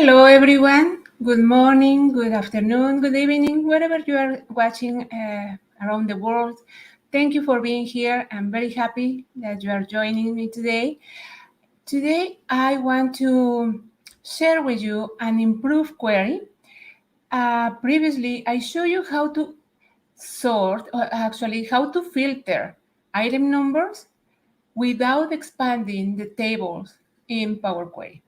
Hello, everyone. Good morning, good afternoon, good evening, wherever you are watching around the world. Thank you for being here. I'm very happy that you are joining me today. Today, I want to share with you an improved query. Previously, I showed you how to sort, or actually how to filter item numbers without expanding the tables in Power Query.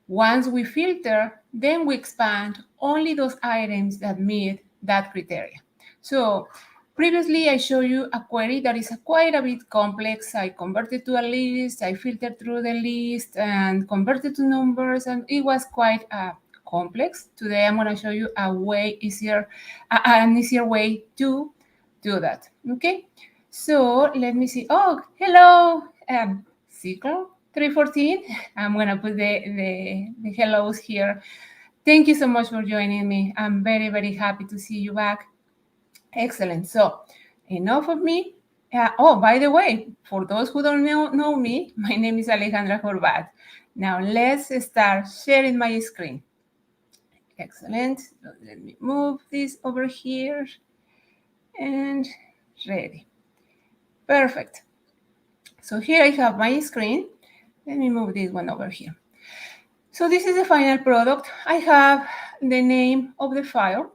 Once we filter, then we expand only those items that meet that criteria. So previously I showed you a query that is quite a bit complex. I converted to a list, I filtered through the list and converted to numbers, and it was quite complex. Today I'm going to show you an easier way to do that. Okay, so let me see. Oh, hello, Cycle 314. I'm gonna put the hellos here. Thank you so much for joining me. I'm very, very happy to see you back. Excellent. So enough of me. Oh, by the way, for those who don't know me, my name is Alejandra Horvat. Now let's start sharing my screen. Excellent. So let me move this over here and ready. Perfect. So here I have my screen. Let me move this one over here. So this is the final product. I have the name of the file.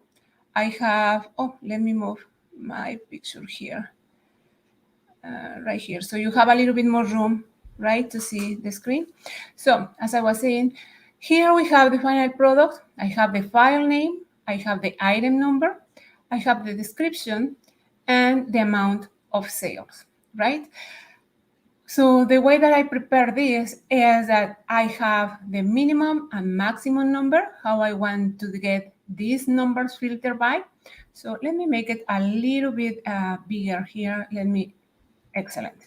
I have, let me move my picture here, right here. So you have a little bit more room, right, to see the screen. So as I was saying, here we have the final product. I have the file name. I have the item number. I have the description and the amount of sales, right? So the way that I prepare this is that I have the minimum and maximum number, how I want to get these numbers filtered by. So let me make it a little bit bigger here. Excellent.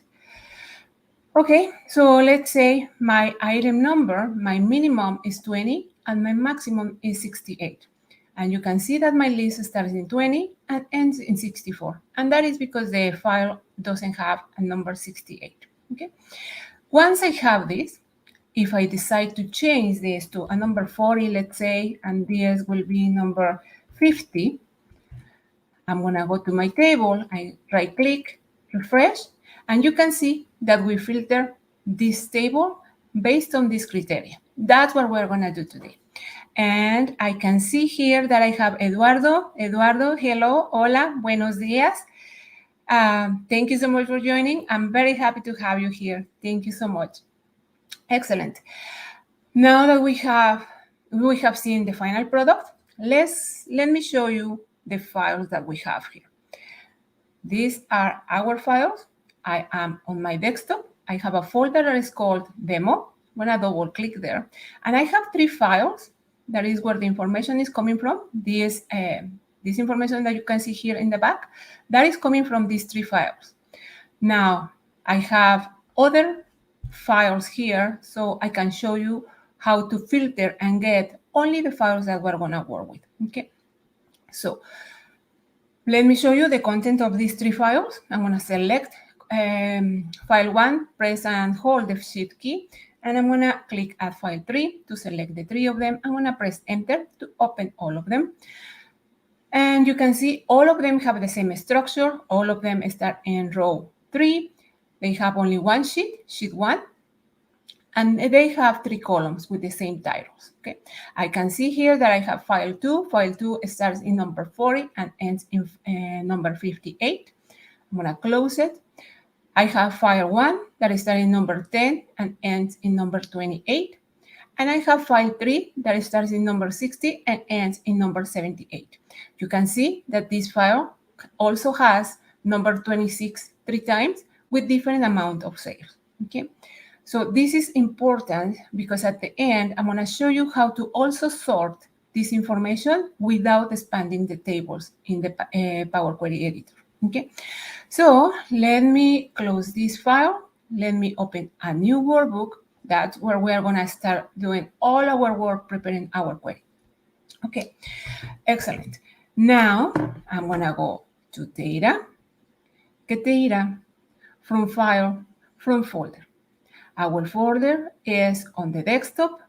Okay, so let's say my item number, my minimum is 20 and my maximum is 68. And you can see that my list starts in 20 and ends in 64. And that is because the file doesn't have a number 68. Okay. Once I have this, if I decide to change this to a number 40, let's say, and this will be number 50, I'm going to go to my table, I right click, refresh, and you can see that we filter this table based on this criteria. That's what we're going to do today. And I can see here that I have Eduardo. Eduardo, hello, hola, buenos días. Thank you so much for joining. I'm very happy to have you here. Thank you so much. Excellent. Now that we have seen the final product, let me show you the files that we have here. These are our files. I am on my desktop. I have a folder that is called demo. I'm gonna double click there. And I have 3 files. That is where the information is coming from. This information that you can see here in the back, that is coming from these 3 files. Now, I have other files here, so I can show you how to filter and get only the files that we're gonna work with, okay? So, let me show you the content of these 3 files. I'm gonna select file 1, press and hold the shift key, and I'm gonna click add file 3 to select the 3 of them. I'm gonna press enter to open all of them. And you can see all of them have the same structure. All of them start in row 3. They have only one sheet, sheet 1, and they have 3 columns with the same titles. Okay, I can see here that I have file 2. File 2 starts in number 40 and ends in number 58. I'm gonna close it. I have file 1 that starts in number 10 and ends in number 28. And I have file 3 that starts in number 60 and ends in number 78. You can see that this file also has number 26 3 times with different amount of sales. Okay, so this is important because at the end, I'm going to show you how to also sort this information without expanding the tables in the Power Query editor. Okay, so let me close this file. Let me open a new workbook. That's where we are going to start doing all our work preparing our query. Okay, excellent. Now I'm going to go to data, get data, from file, from folder. Our folder is on the desktop.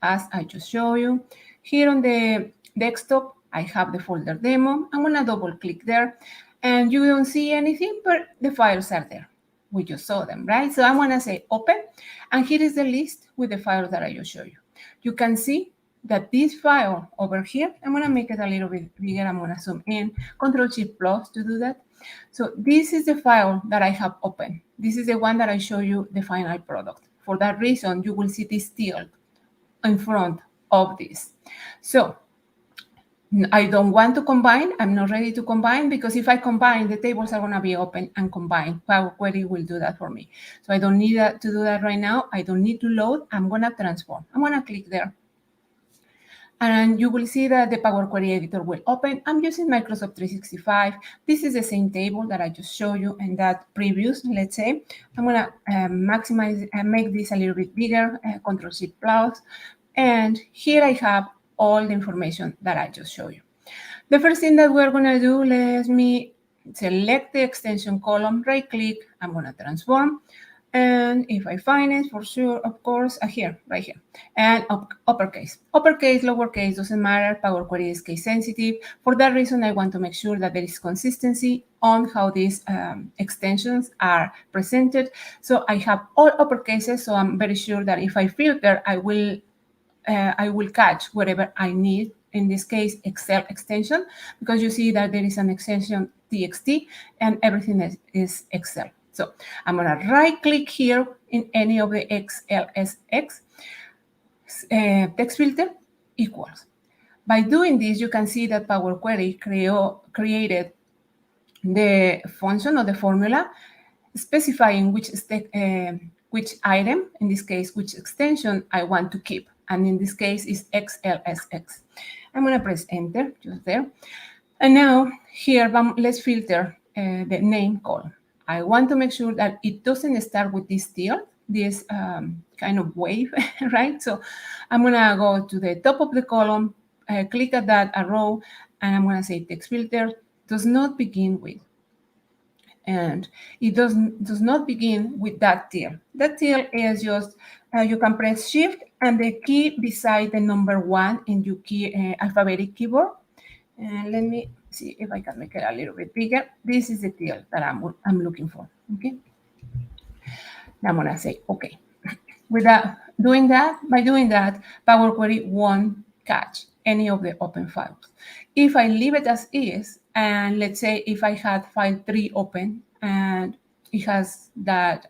as I just showed you. Here on the desktop, I have the folder demo. I'm gonna double click there and you don't see anything, but the files are there. We just saw them, right? So I'm gonna say open, and here is the list with the files that I just showed you. You can see that this file over here, I'm gonna make it a little bit bigger. I'm gonna zoom in, Control-Shift+ to do that. So this is the file that I have opened. This is the one that I show you the final product. For that reason, you will see this tilde in front of this. So I don't want to combine. I'm not ready to combine because if I combine, the tables are going to be open and combined. Power Query will do that for me. So I don't need to do that right now. I don't need to load. I'm going to transform. I'm going to click there. And you will see that the Power Query editor will open. I'm using Microsoft 365. This is the same table that I just showed you in that previous, let's say. I'm going to maximize and make this a little bit bigger, Control-Shift+. And here I have all the information that I just showed you. The first thing that we're going to do, let me select the extension column, right click, I'm going to transform. And if I find it, for sure, of course, here, right here, and uppercase. Uppercase, lowercase, doesn't matter. Power Query is case sensitive. For that reason, I want to make sure that there is consistency on how these extensions are presented. So I have all uppercases, so I'm very sure that if I filter, I will catch whatever I need. In this case, Excel extension, because you see that there is an extension TXT and everything is Excel. So I'm going to right click here in any of the XLSX text filter equals. By doing this, you can see that Power Query created the function or the formula specifying which item, in this case, which extension I want to keep. And in this case is XLSX. I'm going to press enter just there. And now here, let's filter the name column. I want to make sure that it doesn't start with this tilde, this kind of wave, right? So I'm going to go to the top of the column, click at that arrow, and I'm going to say text filter does not begin with. And it does not begin with that tilde. That tilde is just, you can press shift and the key beside the number 1 in your alphabetic keyboard. And let me see if I can make it a little bit bigger. This is the tilde that I'm looking for, okay? Now I'm gonna say, okay. By doing that, Power Query won't catch any of the open files. If I leave it as is, and let's say if I had file 3 open and it has that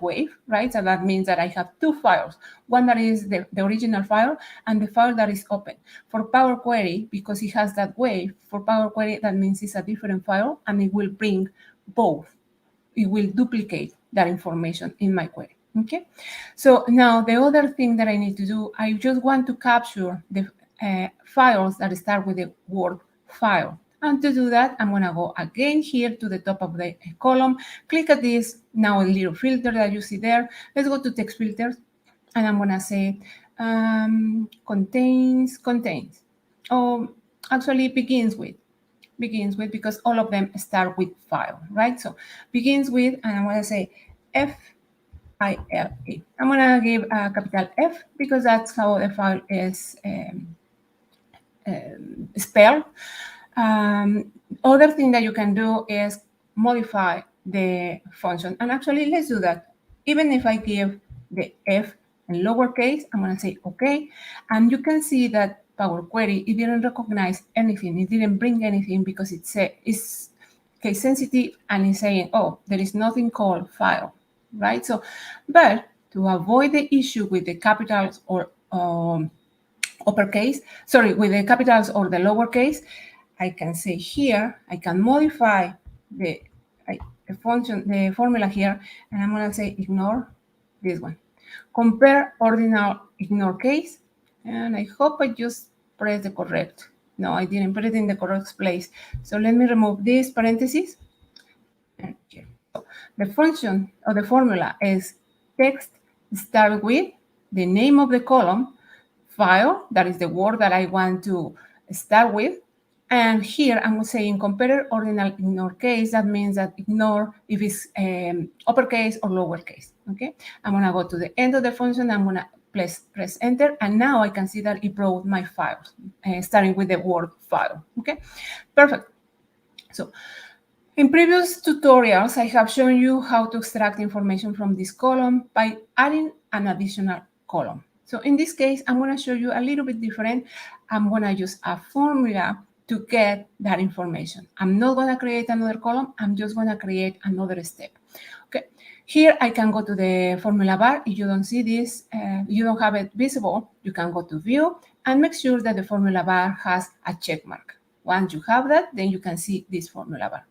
wave, right? So that means that I have 2 files, one that is the original file and the file that is open. For Power Query, because it has that wave, for Power Query, that means it's a different file and it will bring both. It will duplicate that information in my query. Okay, so now the other thing that I need to do, I just want to capture the files that start with the word file. And to do that, I'm going to go again here to the top of the column, click at this, now a little filter that you see there. Let's go to text filters, and I'm going to say contains, actually begins with, because all of them start with file, right? So begins with, and I'm going to say F-I-L-E. I'm going to give a capital F because that's how the file is spelled. Other thing that you can do is modify the function. And actually, let's do that. Even if I give the F in lowercase, I'm going to say OK. And you can see that Power Query, it didn't recognize anything. It didn't bring anything because it's case sensitive and it's saying, oh, there is nothing called file, right? So, but to avoid the issue with the capitals or uppercase, sorry, with the capitals or the lowercase, I can say here, I can modify the function, the formula here, and I'm going to say ignore this one. Compare ordinal ignore case, and I hope I just pressed the correct. No, I didn't put it in the correct place. So let me remove this parenthesis. And here. So the function or the formula is text start with the name of the column, file, that is the word that I want to start with. And here I'm saying compare ordinal ignore case. That means that ignore if it's uppercase or lowercase, okay? I'm gonna go to the end of the function. I'm gonna press enter, and now I can see that it brought my files, starting with the Word file. Okay, perfect. So in previous tutorials, I have shown you how to extract information from this column by adding an additional column. So in this case, I'm going to show you a little bit different. I'm going to use a formula to get that information. I'm not going to create another column. I'm just going to create another step. Okay. Here I can go to the formula bar. If you don't see this, you don't have it visible, you can go to view and make sure that the formula bar has a check mark. Once you have that, then you can see this formula bar.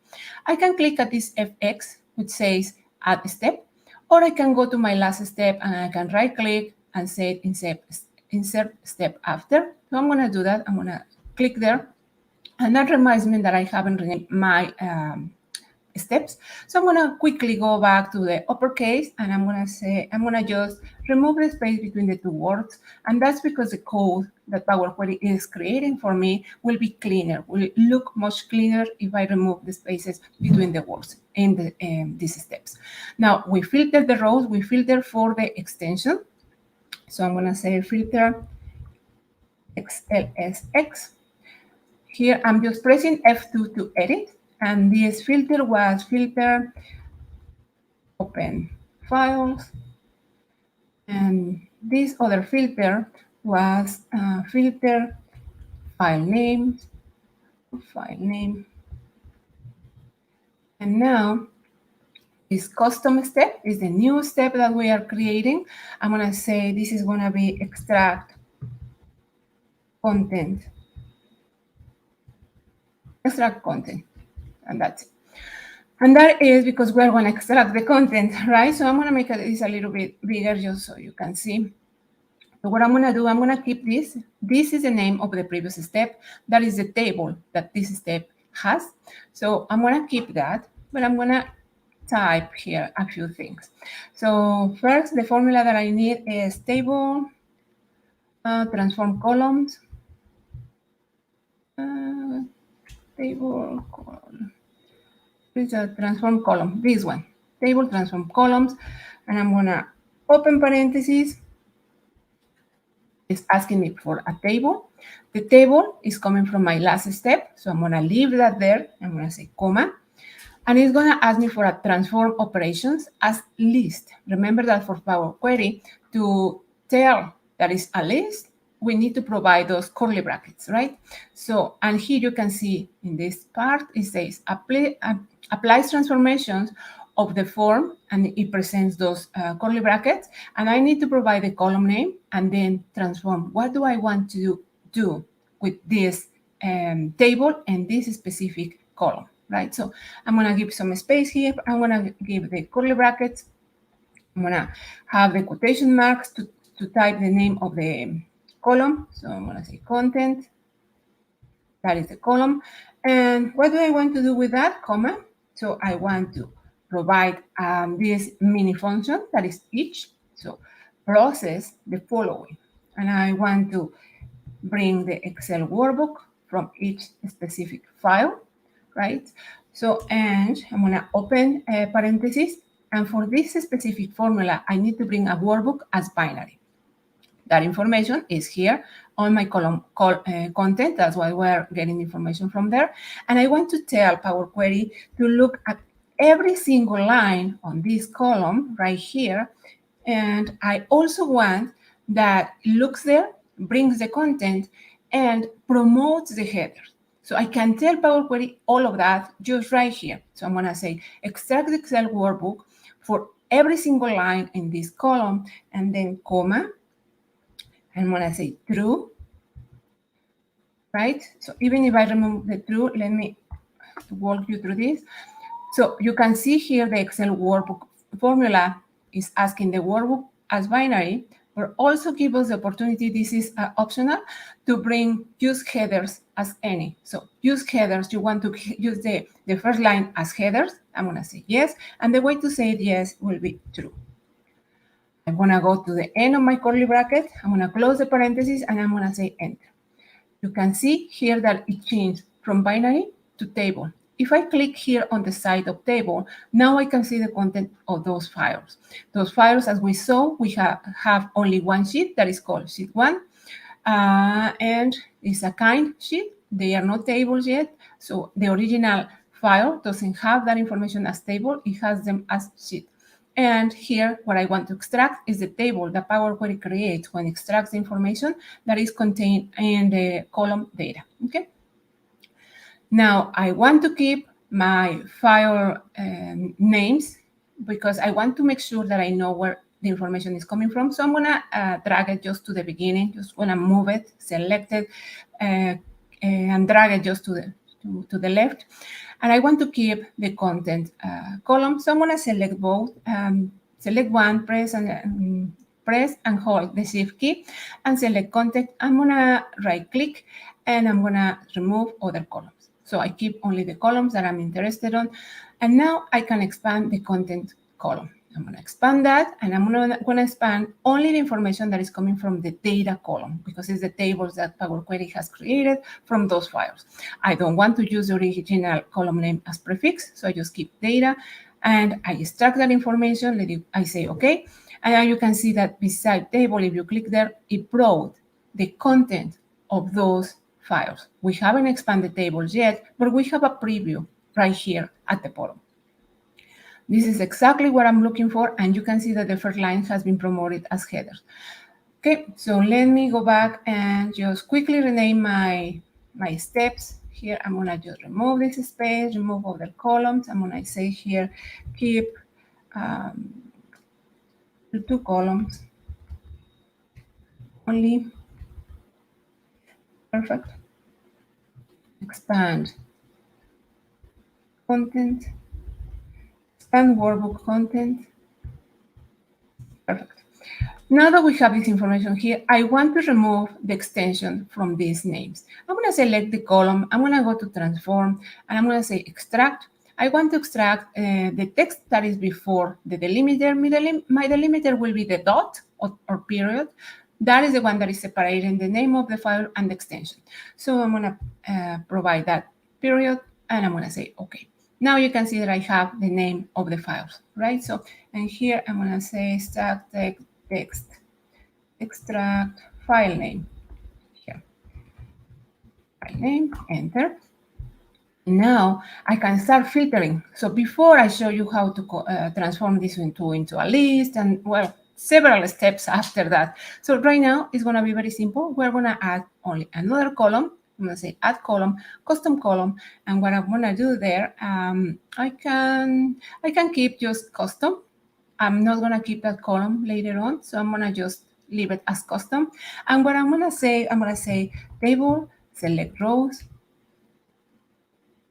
I can click at this FX, which says add step, or I can go to my last step and I can right click and say insert step after. So I'm going to do that. I'm going to click there. And that reminds me that I haven't renamed my steps. So I'm going to quickly go back to the uppercase and I'm going to just remove the space between the two words. And that's because the code that Power Query is creating for me will be cleaner, will look much cleaner if I remove the spaces between the words in these steps. Now we filter the rows, we filter for the extension. So I'm going to say filter XLSX. Here I'm just pressing F2 to edit. And this filter was filter open files. And this other filter was filter file name. And now this custom step is the new step that we are creating. I'm going to say this is going to be extract content. Extract content. And that's it. And that is because we're going to extract the content, right? So I'm going to make this a little bit bigger just so you can see. So what I'm going to do, I'm going to keep this. This is the name of the previous step. That is the table that this step has. So I'm going to keep that, but I'm going to type here a few things. So first, the formula that I need is table, transform columns, table column. It's a transform column, this one, table transform columns, and I'm gonna open parentheses. It's asking me for a table. The table is coming from my last step, so I'm gonna leave that there. I'm gonna say comma, and it's gonna ask me for a transform operations as list. Remember that for Power Query, to tell that is a list, we need to provide those curly brackets, right? So, and here you can see in this part, it says applies transformations of the form, and it presents those curly brackets. And I need to provide the column name and then transform. What do I want to do with this table and this specific column, right? So I'm going to give some space here. I'm going to give the curly brackets. I'm going to have the quotation marks to type the name of the column. So I'm going to say content. That is the column. And what do I want to do with that, comma? So I want to provide this mini function that is each. So process the following. And I want to bring the Excel workbook from each specific file, right? So, and I'm going to open parentheses. And for this specific formula, I need to bring a workbook as binary. That information is here on my column content. That's why we're getting information from there. And I want to tell Power Query to look at every single line on this column right here. And I also want that looks there, brings the content, and promotes the headers. So I can tell Power Query all of that just right here. So I'm going to say extract the Excel workbook for every single line in this column, and then comma. I'm going to say true, right? So even if I remove the true, let me walk you through this. So you can see here the Excel workbook formula is asking the workbook as binary, but also give us the opportunity, this is optional, to use headers as any. So use headers, you want to use the first line as headers. I'm going to say yes. And the way to say yes will be true. I'm going to go to the end of my curly bracket. I'm going to close the parentheses and I'm going to say enter. You can see here that it changed from binary to table. if I click here on the side of table, now I can see the content of those files. Those files, as we saw, we have only one sheet that is called sheet 1. And it's a kind sheet. They are not tables yet. So the original file doesn't have that information as table. It has them as sheet. And here, what I want to extract is the table that Power Query creates when it extracts the information that is contained in the column data. Okay. Now, I want to keep my file names because I want to make sure that I know where the information is coming from. So I'm going to drag it just to the beginning, just going to move it, select it, and drag it just to the left. And I want to keep the content column. So I'm going to select both, select one, press and hold the Shift key and select content. I'm going to right click and I'm going to remove other columns. So I keep only the columns that I'm interested on. And now I can expand the content column. I'm going to expand that, and I'm going to expand only the information that is coming from the data column because it's the tables that Power Query has created from those files. I don't want to use the original column name as prefix, so I just keep data, and I extract that information. I say OK, and now you can see that beside table, if you click there, it brought the content of those files. We haven't expanded tables yet, but we have a preview right here at the bottom. This is exactly what I'm looking for, and you can see that the first line has been promoted as headers. Okay, so let me go back and just quickly rename my steps. Here, I'm gonna just remove this space, remove all the columns. I'm gonna say here, keep the 2 columns only. Perfect. Expand content. Expand workbook content. Perfect. Now that we have this information here, I want to remove the extension from these names. I'm going to select the column. I'm going to go to transform, and I'm going to say extract. I want to extract the text that is before the delimiter. My delimiter will be the dot or period. That is the one that is separating the name of the file and the extension. So I'm going to provide that period, and I'm going to say OK. Now you can see that I have the name of the files, right? So, and here I'm going to say extract text, extract file name. Here, file name, enter. Now I can start filtering. So before I show you how to transform this into a list, and well, several steps after that. So right now it's going to be very simple. We're going to add only another column. I'm going to say add column, custom column, and what I'm going to do there, I can keep just custom. I'm not going to keep that column later on, so I'm going to just leave it as custom. And what I'm going to say table, select rows.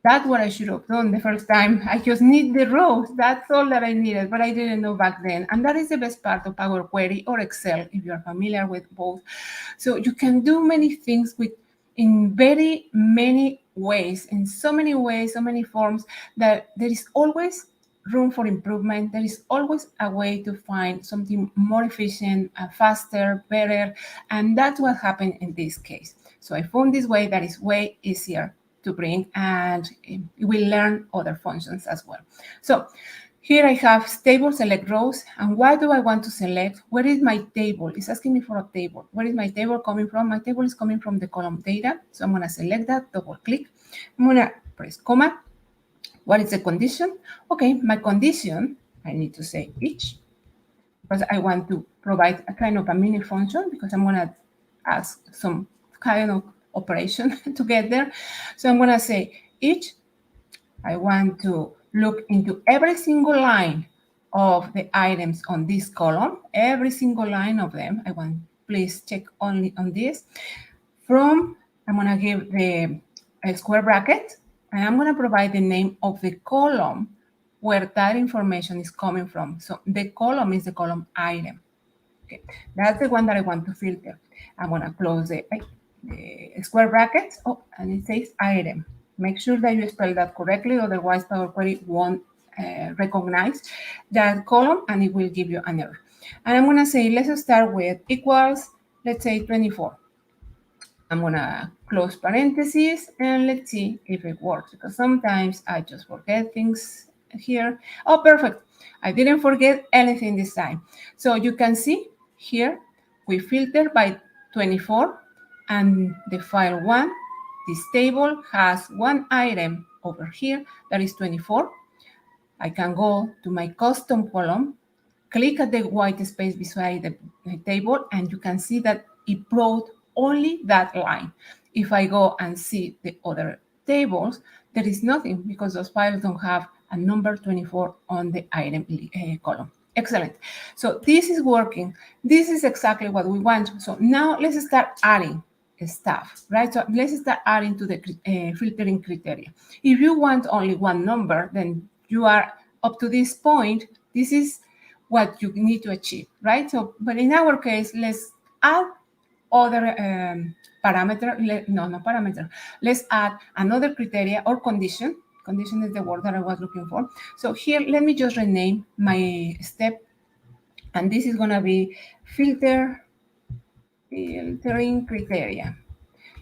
That's what I should have done the first time. I just need the rows. That's all that I needed, but I didn't know back then. And that is the best part of Power Query or Excel, if you're familiar with both. So you can do many things in very many ways, in so many ways, so many forms, that there is always room for improvement. There is always a way to find something more efficient, faster, better. And that's what happened in this case. So I found this way that is way easier to bring, and it will learn other functions as well. So here I have table, select rows. And why do I want to select? Where is my table? It's asking me for a table. Where is my table coming from? My table is coming from the column data. So I'm going to select that, double click. I'm going to press comma. What is the condition? Okay, my condition, I need to say each, because I want to provide a kind of a mini function, because I'm going to ask some kind of operation to get there. So I'm going to say each. I want to look into every single line of the items on this column, every single line of them. I want, please check only on this. I'm going to give the square bracket, and I'm going to provide the name of the column where that information is coming from. So the column is the column item. Okay, that's the one that I want to filter. I'm going to close the square brackets. Oh, and it says item. Make sure that you spell that correctly, otherwise Power Query won't recognize that column and it will give you an error. And I'm going to say, let's start with equals, let's say 24. I'm gonna close parentheses and let's see if it works, because sometimes I just forget things here. Oh, perfect. I didn't forget anything this time. So you can see here, we filter by 24 and the file one, this table has one item over here that is 24. I can go to my custom column, click at the white space beside the table, and you can see that it brought only that line. If I go and see the other tables, there is nothing because those files don't have a number 24 on the item column. Excellent. So this is working. This is exactly what we want. So now let's start adding stuff, right? So let's start adding to the filtering criteria. If you want only one number, then you are up to this point. This is what you need to achieve, right? So, but in our case, let's add other parameter, no, not parameter. Let's add another criteria or condition. Condition is the word that I was looking for. So here, let me just rename my step, and this is gonna be filtering criteria.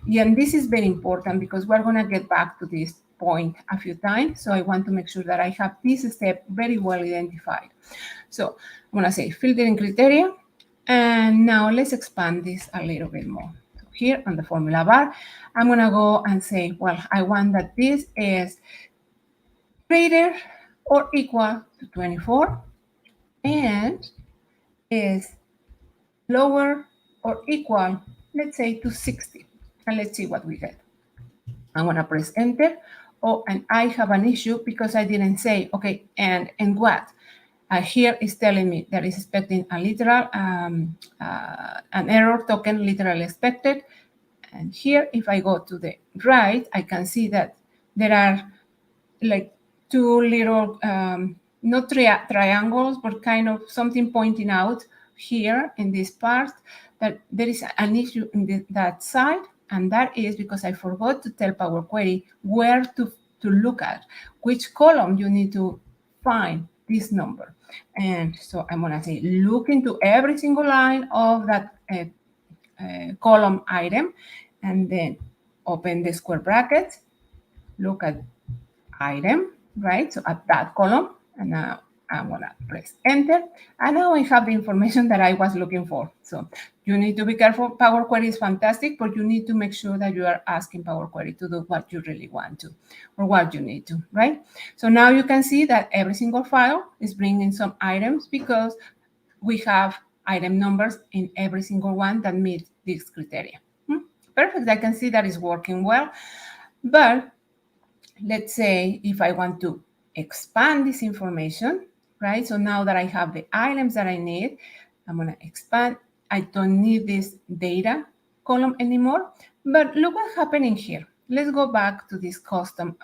Yeah, and this is very important because we're going to get back to this point a few times. So I want to make sure that I have this step very well identified. So I'm going to say filtering criteria. And now let's expand this a little bit more. So here on the formula bar, I'm going to go and say, well, I want that this is greater or equal to 24 and is lower or equal, let's say, to 60. And let's see what we get. I'm going to press enter. Oh, and I have an issue because I didn't say, okay, and what? Here is telling me that it's expecting a literal, an error token literally expected. And here, if I go to the right, I can see that there are like two little, not triangles, but kind of something pointing out here in this part that there is an issue in that side. And that is because I forgot to tell Power Query where to look at, which column you need to find this number. And so I'm going to say, look into every single line of that column item, and then open the square brackets, look at item, right? So at that column, and now I'm gonna press enter. And now I have the information that I was looking for. So you need to be careful. Power Query is fantastic, but you need to make sure that you are asking Power Query to do what you really want to, or what you need to, right? So now you can see that every single file is bringing some items because we have item numbers in every single one that meet this criteria. Perfect, I can see that is working well, but let's say if I want to expand this information, right? So now that I have the items that I need, I'm going to expand. I don't need this data column anymore. But look what's happening here. Let's go back to this custom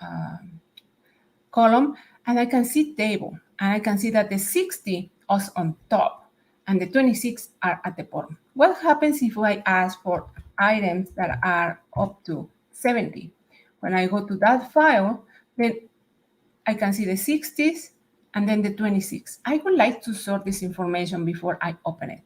column, and I can see table, and I can see that the 60 is on top and the 26 are at the bottom. What happens if I ask for items that are up to 70? When I go to that file, then I can see the 60s and then the 26. I would like to sort this information before I open it.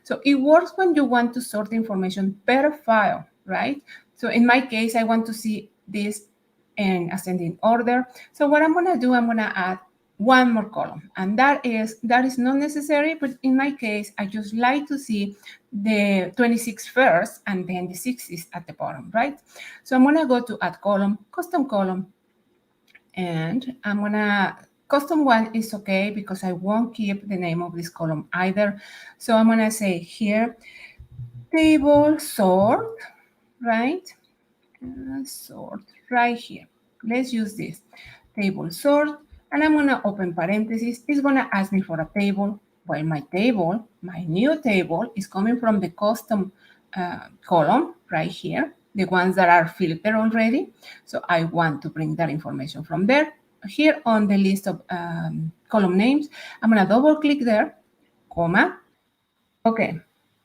So it works when you want to sort the information per file, right? So in my case, I want to see this in ascending order. So what I'm going to do, I'm going to add one more column, and that is not necessary, but in my case, I just like to see the 26 first and then the 60s at the bottom, right? So I'm going to go to add column, custom column, and I'm going to, custom one is okay because I won't keep the name of this column either. So I'm going to say here, table sort, right? Sort right here. Let's use this table sort, and I'm going to open parentheses. It's going to ask me for a table. Well, my table, my new table is coming from the custom column right here, the ones that are filtered already. So I want to bring that information from there. Here on the list of column names, I'm going to double click there, comma. Okay,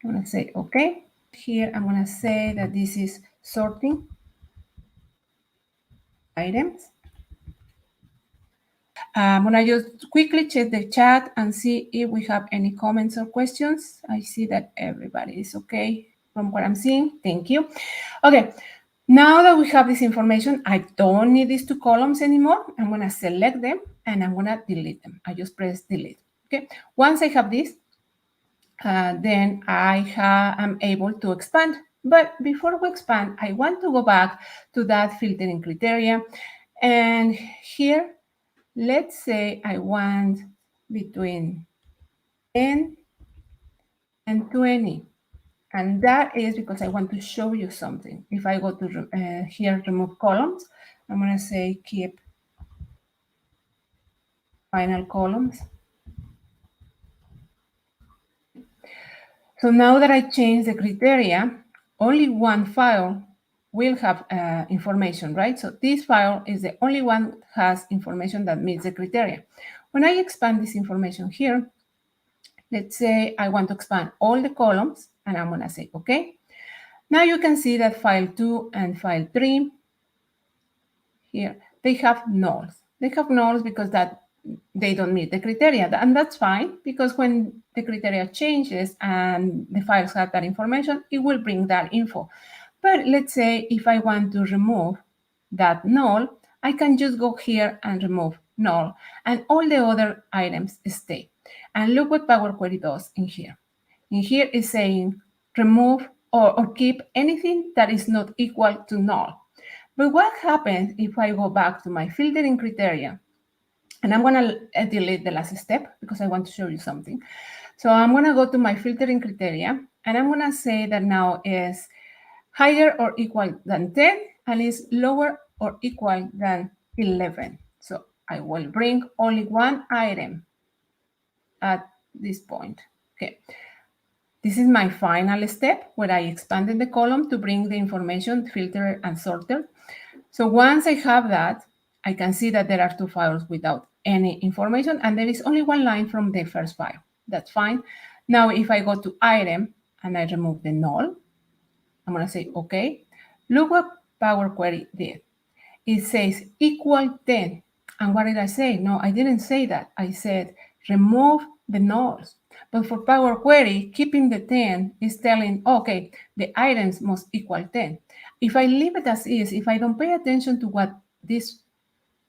I'm going to say okay. Here I'm going to say that this is sorting items. I'm going to just quickly check the chat and see if we have any comments or questions. I see that everybody is okay. from what I'm seeing. Thank you. Okay, now that we have this information, I don't need these two columns anymore. I'm going to select them and I'm going to delete them. I just press delete. Okay, once I have this, then I'm able to expand. But before we expand, I want to go back to that filtering criteria. And here, let's say I want between 10 and 20. And that is because I want to show you something. If I go to here, remove columns, I'm going to say keep final columns. So now that I change the criteria, only one file will have information, right? So this file is the only one that has information that meets the criteria. When I expand this information here, let's say I want to expand all the columns, and I'm going to say, okay. Now you can see that file 2 and file 3 here, they have nulls. They have nulls because that they don't meet the criteria, and that's fine because when the criteria changes and the files have that information, it will bring that info. But let's say if I want to remove that null, I can just go here and remove null, and all the other items stay. And look what Power Query does in here. In here is saying remove or keep anything that is not equal to null. But what happens if I go back to my filtering criteria? And I'm going to delete the last step because I want to show you something. So I'm going to go to my filtering criteria, and I'm going to say that now is higher or equal than 10 and is lower or equal than 11. So I will bring only one item at this point. Okay. This is my final step where I expanded the column to bring the information filtered and sorted. So once I have that, I can see that there are two files without any information, and there is only one line from the first file. That's fine. Now, if I go to item and I remove the null, I'm going to say, okay. Look what Power Query did. It says equal 10. And what did I say? No, I didn't say that. I said remove the nulls. But for Power Query, keeping the 10 is telling, okay, the items must equal 10. If I leave it as is, if I don't pay attention to what this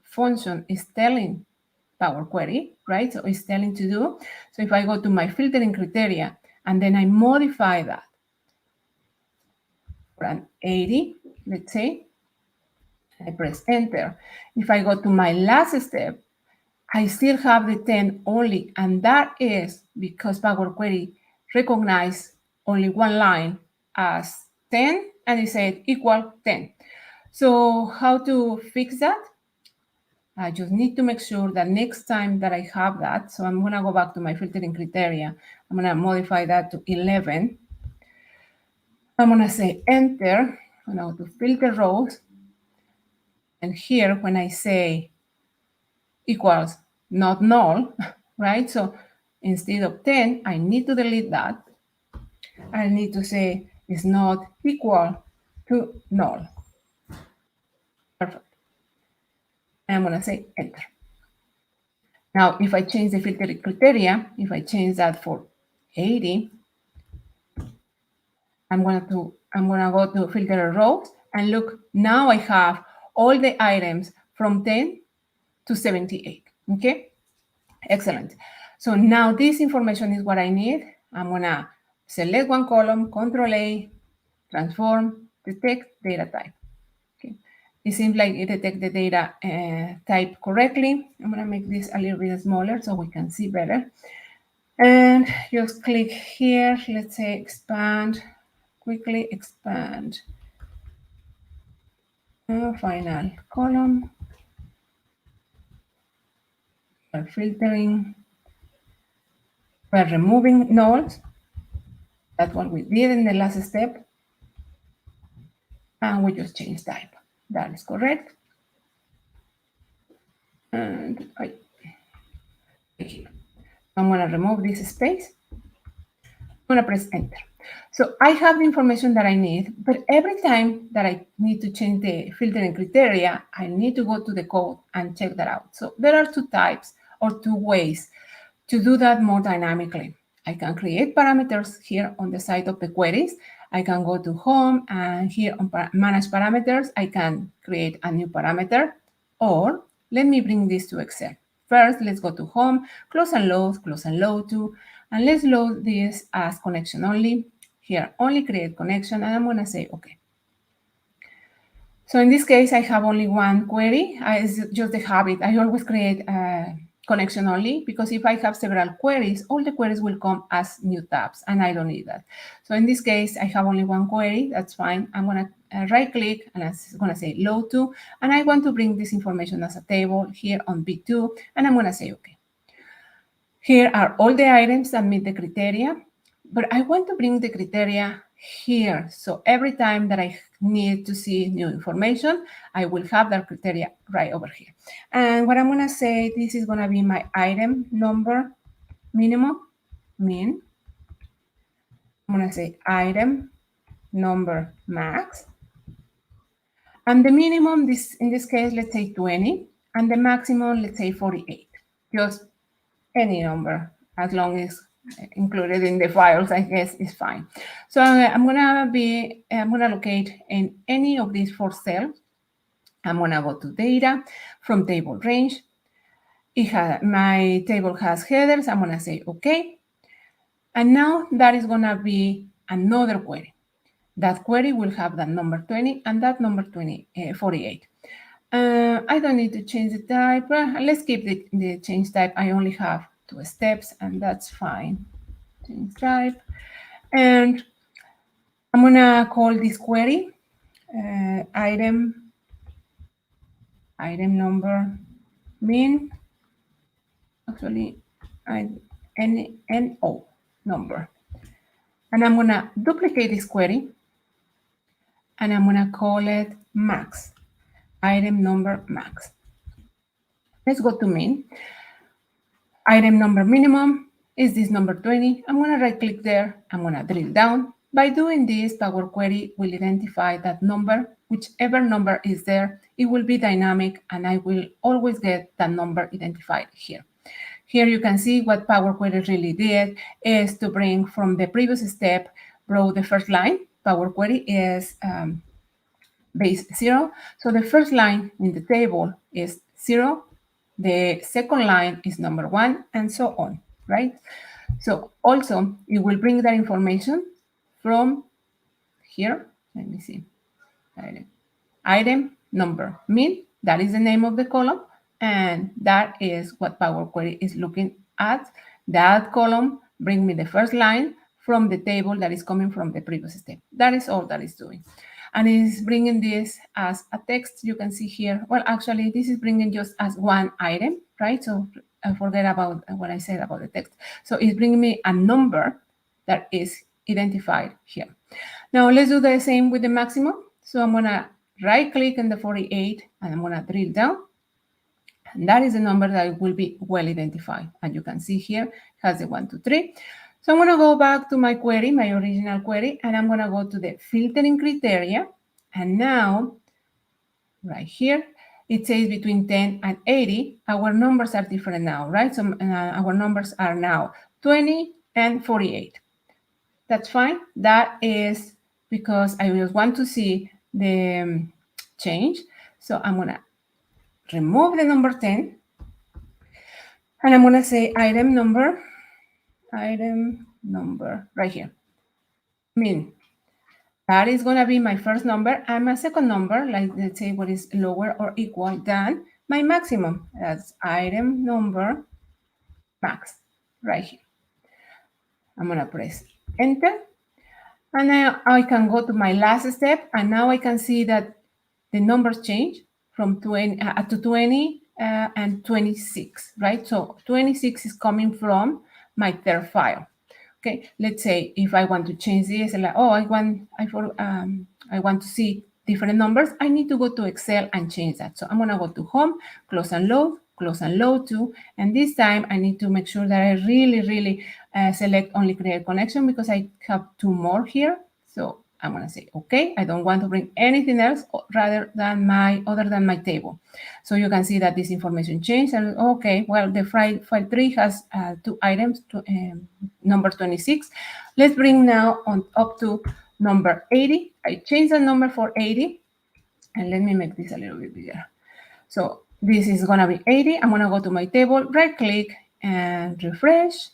function is telling Power Query, right? So it's telling to do. So if I go to my filtering criteria and then I modify that for an 80, let's say, I press enter. If I go to my last step, I still have the 10 only, and that is because Power Query recognized only one line as 10, and it said equal 10. So how to fix that? I just need to make sure that next time that I have that, so I'm going to go back to my filtering criteria. I'm going to modify that to 11. I'm going to say enter. I'm going to filter rows. And here, when I say equals not null, right? So instead of 10, I need to delete that. I need to say it's not equal to null. Perfect. And I'm going to say enter. Now, if I change the filter criteria, if I change that for 80, I'm going to go to filter rows, and look, now I have all the items from 10 to 78. Okay, excellent. So now this information is what I need. I'm going to select one column, Control A, transform, detect data type. Okay. It seems like it detects the data type correctly. I'm going to make this a little bit smaller so we can see better. And just click here. Let's say expand, quickly expand. Final column. We're filtering. We're removing nulls. That's what we did in the last step. And we just change type. That is correct. And I'm going to remove this space. I'm going to press enter. So I have the information that I need, but every time that I need to change the filtering criteria, I need to go to the code and check that out. So there are two types or two ways to do that more dynamically. I can create parameters here on the side of the queries, I can go to home, and here on manage parameters, I can create a new parameter, or let me bring this to Excel. First, let's go to home, close and load to, and let's load this as connection only. Here, only create connection, and I'm gonna say okay. So in this case, I have only one query. It's just the habit. I always create a connection only, because if I have several queries, all the queries will come as new tabs, and I don't need that. So in this case, I have only one query. That's fine. I'm going to right click, and I'm going to say load to, and I want to bring this information as a table here on B2, and I'm going to say okay. Here are all the items that meet the criteria, but I want to bring the criteria here. So every time that I need to see new information, I will have that criteria right over here. And what I'm going to say, this is going to be my item number minimum, min. I'm going to say item number max. And the minimum, in this case, let's say 20. And the maximum, let's say 48. Just any number, as long as included in the files, I guess is fine. So I'm gonna locate in any of these 4 cells. I'm gonna go to data, from table range. My table has headers. I'm gonna say okay. And now that is gonna be another query. That query will have that number 20 and that number 48. I don't need to change the type. Let's keep the change type. I only have 2 steps, and that's fine. Change type. And I'm going to call this query item number min. Actually, NO number. And I'm going to duplicate this query, and I'm going to call it max. Item number max. Let's go to min. Item number minimum is this number 20. I'm going to right click there. I'm going to drill down. By doing this, Power Query will identify that number, whichever number is there. It will be dynamic, and I will always get that number identified here. Here you can see what Power Query really did is to bring from the previous step, row the first line. Power Query is base 0. So the first line in the table is 0. The second line is number 1, and so on, right? So also, it will bring that information from here. Let me see. Item number min, that is the name of the column, and that is what Power Query is looking at. That column bring me the first line from the table that is coming from the previous step. That is all that is doing. And it's bringing this as a text. You can see here. Well, actually, this is bringing just as one item, right? So I forget about what I said about the text. So it's bringing me a number that is identified here. Now let's do the same with the maximum. So I'm gonna right click on the 48, and I'm gonna drill down. And that is the number that will be well identified. And you can see here, it has the 1, 2, 3. So I'm going to go back to my query, my original query, and I'm going to go to the filtering criteria. And now, right here, it says between 10 and 80. Our numbers are different now, right? So our numbers are now 20 and 48. That's fine. That is because I just want to see the change. So I'm going to remove the number 10. And I'm going to say item number right here, min. That is going to be my first number, and my second number, like let's say what is lower or equal than my maximum. That's item number max right here. I'm going to press enter, and now I can go to my last step, and now I can see that the numbers change from 20 to 20 and 26, right? So 26 is coming from my third file. Okay, let's say if I want to change this, like, oh, I want to see different numbers, I need to go to Excel and change that. So I'm gonna go to home, close and load to, and this time I need to make sure that I really select only create connection, because I have 2 more here. So I'm going to say, okay, I don't want to bring anything else other than my table. So you can see that this information changed. And okay, well, the file 3 has 2 items, number 26. Let's bring now up to number 80. I changed the number for 80. And let me make this a little bit bigger. So this is gonna be 80. I'm gonna go to my table, right click and refresh.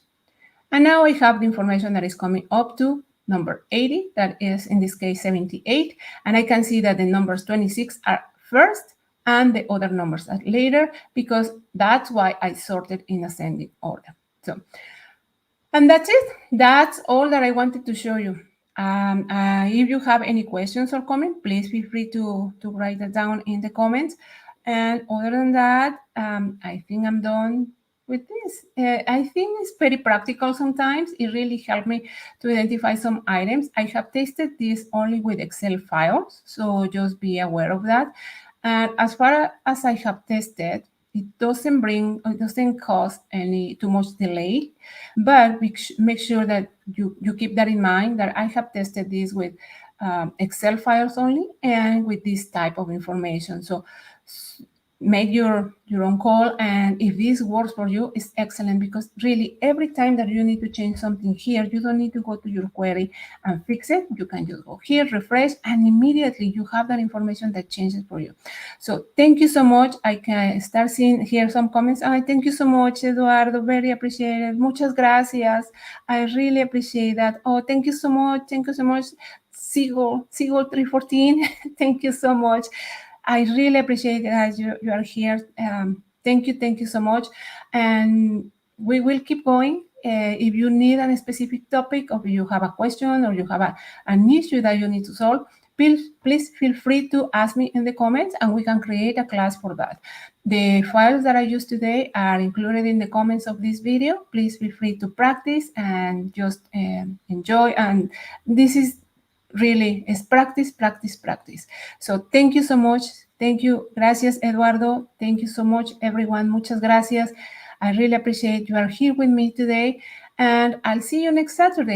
And now I have the information that is coming up to number 80, that is in this case 78. And I can see that the numbers 26 are first and the other numbers are later, because that's why I sorted in ascending order. So, and that's it. That's all that I wanted to show you. If you have any questions or comments, please feel free to write that down in the comments. And other than that, I think I'm done with this. I think it's very practical sometimes. It really helped me to identify some items. I have tested this only with Excel files, so just be aware of that. And as far as I have tested, it doesn't cause any too much delay, but make sure that you keep that in mind, that I have tested this with Excel files only and with this type of information. So make your own call, and if this works for you, it's excellent, because really every time that you need to change something here, you don't need to go to your query and fix it. You can just go here, refresh, and immediately you have that information that changes for you. So thank you so much. I can start seeing here some comments. Thank you so much, Eduardo, very appreciated. Muchas gracias. I really appreciate that. Oh, thank you so much. Thank you so much. Sigo 314. Thank you so much. I really appreciate that you are here. Thank you so much. And we will keep going. If you need a specific topic, or if you have a question, or you have an issue that you need to solve, please feel free to ask me in the comments, and we can create a class for that. The files that I used today are included in the comments of this video. Please feel free to practice and just enjoy. And this is really is practice, practice, practice. So thank you so much. Thank you. Gracias, Eduardo. Thank you so much, everyone. Muchas gracias. I really appreciate you are here with me today, and I'll see you next Saturday.